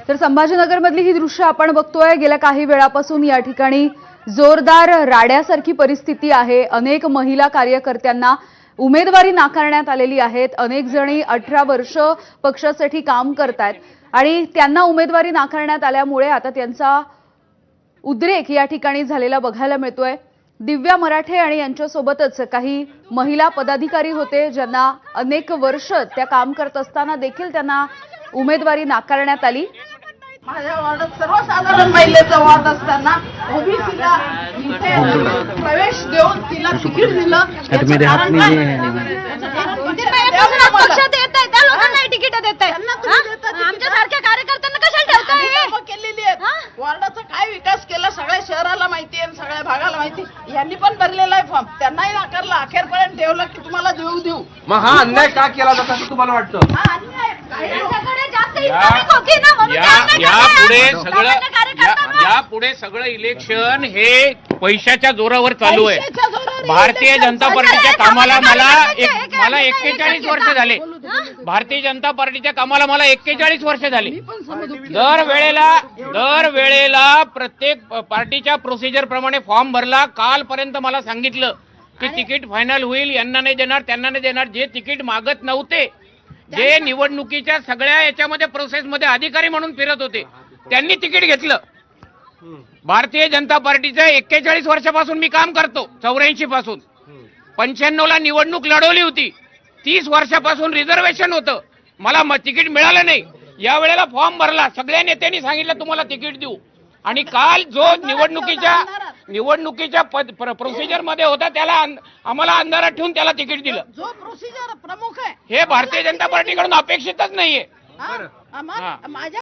तर संभाजीनगरमधली ही दृश्य आपण बघतोय। गेल्या काही वेळापासून या ठिकाणी जोरदार राड्यासारखी परिस्थिती आहे। अनेक महिला कार्यकर्त्यांना उमेदवारी नाकारण्यात आलेली आहेत। अनेक जणी 18 वर्ष पक्षासाठी काम करतात आणि त्यांना उमेदवारी नाकारण्यात आल्यामुळे आता त्यांचा उद्रेक या ठिकाणी झालेला बघायला मिळतोय। दिव्या मराठे आणि यांच्यासोबतच काही महिला पदाधिकारी होते ज्यांना अनेक वर्ष त्या काम करत असताना देखील त्यांना उमेदवारी नाकारण्यात आली। माझ्या वार्डात सर्वसाधारण महिलेचा वार्ड असताना ओबीसीला इथे प्रवेश देऊन तिला तिकीट दिलं। पक्षात येत आहे त्या लोकांना तिकीट देत आहे, आमच्यासारख्या कार्यकर्त्यांना कशाला ठेवताय? केलेली आहेत। वार्डाचा काय विकास केला सगळ्या शहराला माहिती आहे, सगळ्या भागाला माहिती। यांनी पण भरलेला आहे फॉर्म, त्यांनाही नाकारला, अखेरपर्यंत ठेवलं की तुम्हाला देऊ। मग हा अन्याय का केला जातो असं तुम्हाला वाटतं? हा अन्याय यापुढे सगळं इलेक्शन हे पैशाच्या जोरावर चालू आहे। भारतीय जनता पार्टीच्या कामाला मला 41 वर्ष झाले। भारतीय जनता पार्टीच्या कामाला मला 41 वर्ष झाले। दरवेळेला प्रत्येक पार्टीच्या प्रोसिजर प्रमाणे फॉर्म भरला। कालपर्यंत मला सांगितलं की तिकीट फायनल होईल, यांना नाही देणार त्यांना नाही देणार। जे तिकीट मागत नव्हते, जे निवडणुकीच्या सगळ्या याच्यामध्ये प्रोसेसमध्ये अधिकारी म्हणून फिरत होते, त्यांनी तिकीट घेतलं। भारतीय जनता पार्टीचं 41 वर्षापासून मी काम करतो, 84 पासून। 95 ला निवडणूक लढवली होती, 30 वर्षापासून रिझर्वेशन होतं, मला तिकीट मिळालं नाही। या वेळेला फॉर्म भरला, सगळ्या नेत्यांनी सांगितलं तुम्हाला तिकीट देऊ, आणि काल जो निवडणुकीच्या प्रोसिजर मध्ये होता त्याला आम्हाला अंधारात ठेवून त्याला तिकीट दिलं। जो प्रोसिजर प्रमुख आहे हे भारतीय जनता पार्टीकडून अपेक्षितच नाहीये। माझ्या